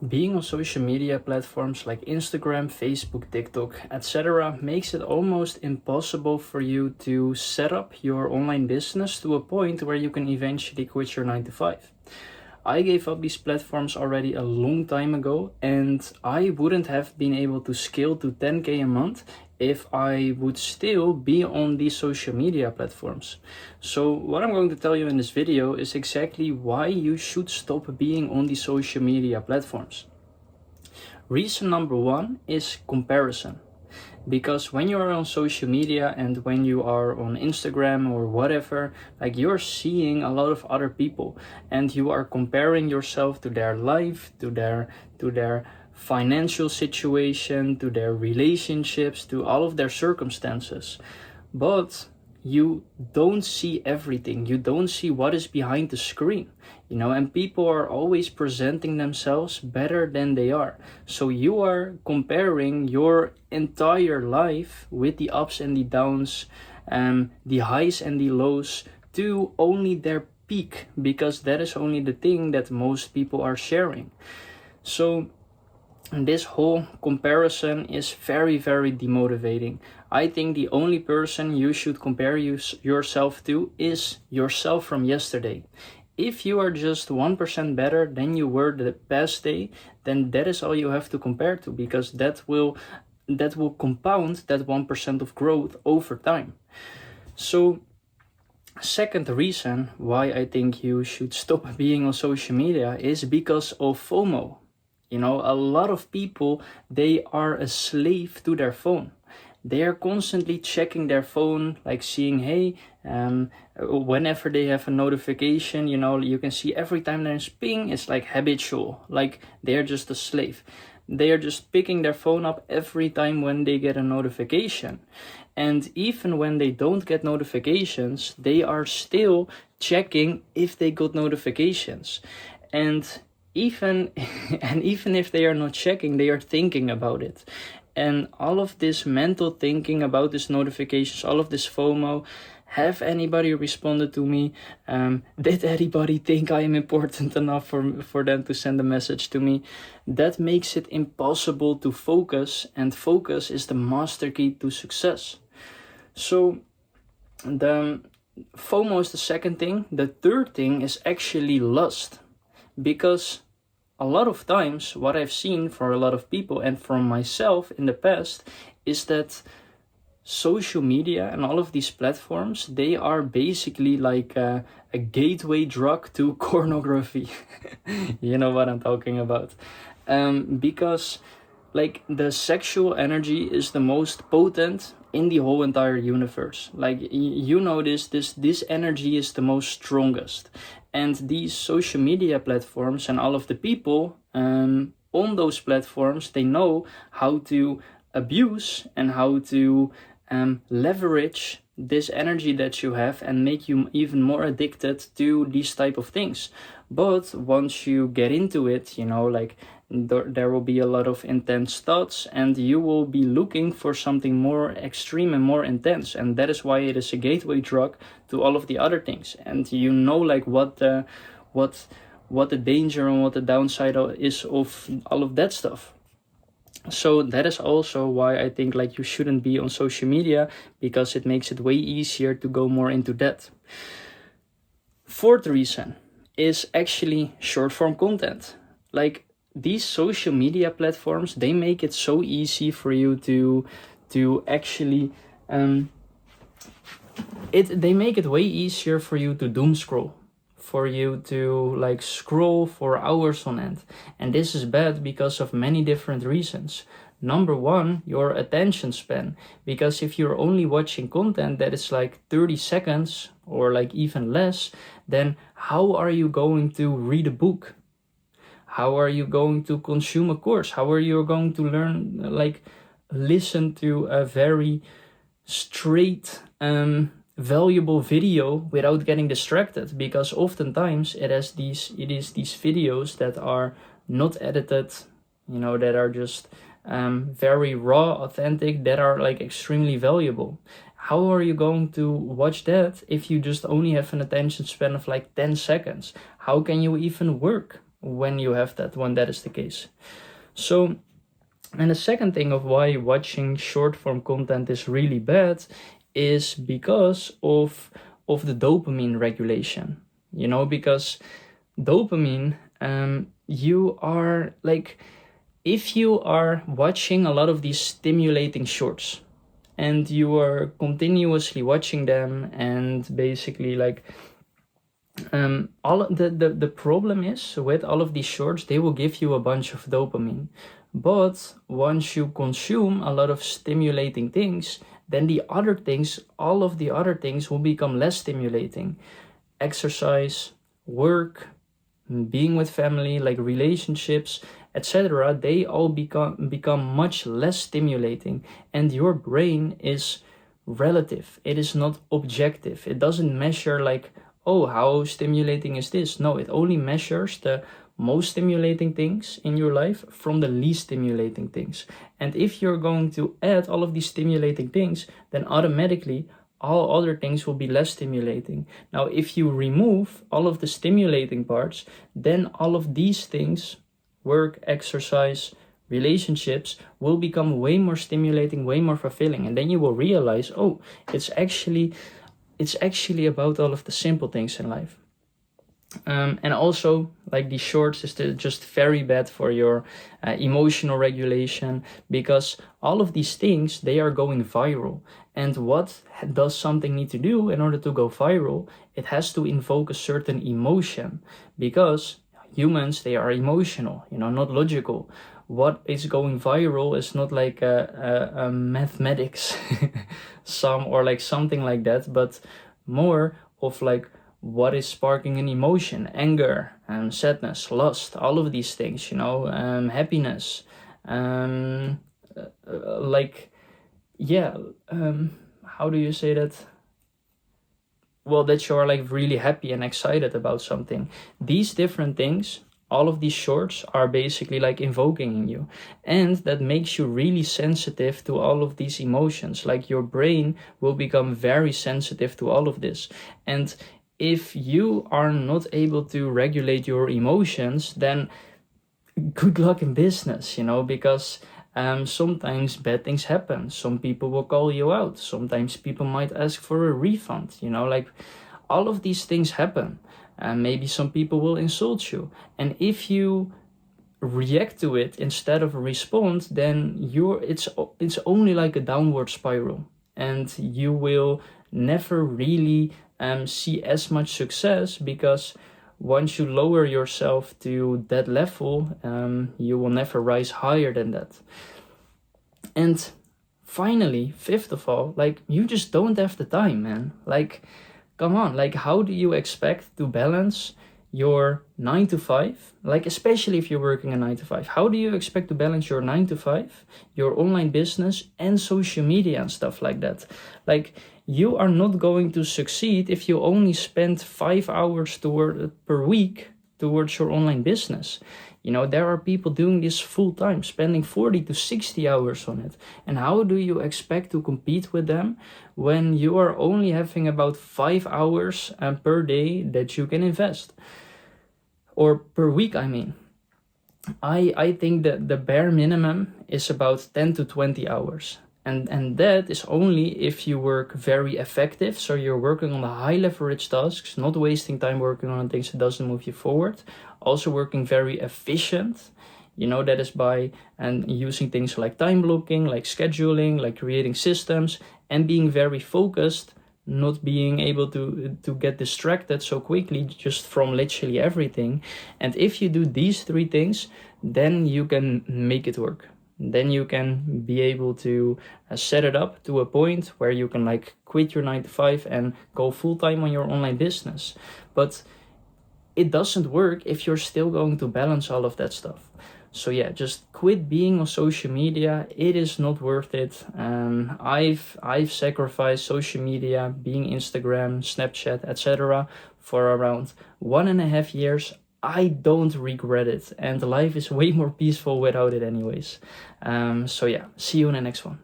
Being on social media platforms like Instagram, Facebook, TikTok, etc. makes it almost impossible for you to set up your online business to a point where you can eventually quit your 9 to 5. I gave up these platforms already a long time ago, and I wouldn't have been able to scale to 10K a month if I would still be on these social media platforms. So what I'm going to tell you in this video is exactly why you should stop being on these social media platforms. Reason number one is comparison. Because when you are on social media and when you are on Instagram or whatever, like you're seeing a lot of other people and you are comparing yourself to their life, to their financial situation, to their relationships, to all of their circumstances. But you don't see everything. You don't see what is behind the screen, and people are always presenting themselves better than they are. So you are comparing your entire life with the ups and the downs, the highs and the lows to only their peak, because that is only the thing that most people are sharing. So this whole comparison is very, very demotivating. I think the only person you should compare yourself to is yourself from yesterday. If you are just 1% better than you were the past day, then that is all you have to compare to, because that will compound that 1% of growth over time. So second reason why I think you should stop being on social media is because of FOMO. A lot of people, they are a slave to their phone. They are constantly checking their phone, like seeing, hey, whenever they have a notification, you can see every time there's ping, it's like habitual, like they're just a slave. They are just picking their phone up every time when they get a notification. And even when they don't get notifications, they are still checking if they got notifications. And even if they are not checking, they are thinking about it. And all of this mental thinking about these notifications, all of this FOMO, have anybody responded to me? Did anybody think I am important enough for them to send a message to me? That makes it impossible to focus, and focus is the master key to success. So the FOMO is the second thing. The third thing is actually lust. Because a lot of times what I've seen for a lot of people and from myself in the past is that social media and all of these platforms, they are basically like a gateway drug to pornography. You know what I'm talking about. Because like the sexual energy is the most potent in the whole entire universe. Like this energy is the most strongest. And these social media platforms and all of the people on those platforms, they know how to abuse and how to leverage this energy that you have and make you even more addicted to these type of things. But once you get into it, like there will be a lot of intense thoughts, and you will be looking for something more extreme and more intense. And that is why it is a gateway drug to all of the other things. And like what the danger and what the downside is of all of that stuff. So that is also why I think like you shouldn't be on social media, because it makes it way easier to go more into that. Fourth reason is actually short form content. Like these social media platforms, they make it so easy for you to actually they make it way easier for you to doom scroll, for you to like scroll for hours on end. And this is bad because of many different reasons. Number one, your attention span. Because if you're only watching content that is like 30 seconds or like even less, then how are you going to read a book? How are you going to consume a course? How are you going to learn, like listen to a very straight, valuable video without getting distracted? Because oftentimes it is these videos that are not edited, that are just very raw, authentic, that are like extremely valuable. How are you going to watch that if you just only have an attention span of like 10 seconds? How can you even work? when you have that, when that is the case. So, and the second thing of why watching short form content is really bad is because of the dopamine regulation. You know, because dopamine, you are like, if you are watching a lot of these stimulating shorts and you are continuously watching them, and basically like all the problem is with all of these shorts, they will give you a bunch of dopamine, but once you consume a lot of stimulating things, then the other things, all of the other things will become less stimulating. Exercise, work, being with family, like relationships, etc., they all become much less stimulating, and your brain is relative. It is not objective. It doesn't measure like, oh, how stimulating is this? No, it only measures the most stimulating things in your life from the least stimulating things. And if you're going to add all of these stimulating things, then automatically all other things will be less stimulating. Now, if you remove all of the stimulating parts, then all of these things, work, exercise, relationships, will become way more stimulating, way more fulfilling. And then you will realize, oh, it's actually about all of the simple things in life. And also, like, these shorts is just very bad for your emotional regulation, because all of these things, they are going viral. And what does something need to do in order to go viral? It has to invoke a certain emotion, because humans, they are emotional, not logical. What is going viral is not like a mathematics sum or like something like that, but more of like, what is sparking an emotion? Anger, sadness, lust, all of these things, happiness, how do you say that? Well, that you are like really happy and excited about something. These different things, all of these shorts are basically like invoking in you, and that makes you really sensitive to all of these emotions. Like, your brain will become very sensitive to all of this. And if you are not able to regulate your emotions, then good luck in business, because sometimes bad things happen. Some people will call you out. Sometimes people might ask for a refund, like, all of these things happen. And maybe some people will insult you. And if you react to it instead of respond, then it's only like a downward spiral, and you will never really see as much success, because once you lower yourself to that level, you will never rise higher than that. And finally, fifth of all, like, you just don't have the time, man. Like, come on, like, how do you expect to balance your 9 to 5, like, especially if you're working a 9 to 5, how do you expect to balance your 9 to 5, your online business, and social media and stuff like that? Like, you are not going to succeed if you only spend 5 hours per week towards your online business. There are people doing this full time, spending 40 to 60 hours on it. And how do you expect to compete with them when you are only having about 5 hours per day that you can invest? Or per week, I mean. I think that the bare minimum is about 10 to 20 hours. And that is only if you work very effective. So you're working on the high leverage tasks, not wasting time working on things that doesn't move you forward. Also working very efficient. That is by using things like time blocking, like scheduling, like creating systems, and being very focused, not being able to get distracted so quickly just from literally everything. And if you do these 3 things, then you can make it work. Then you can be able to set it up to a point where you can like quit your 9 to 5 and go full time on your online business. But it doesn't work if you're still going to balance all of that stuff. So yeah, just quit being on social media. It is not worth it. I've sacrificed social media, being Instagram, Snapchat, etc. for around 1.5 years. I don't regret it, and life is way more peaceful without it anyways. So yeah, see you in the next one.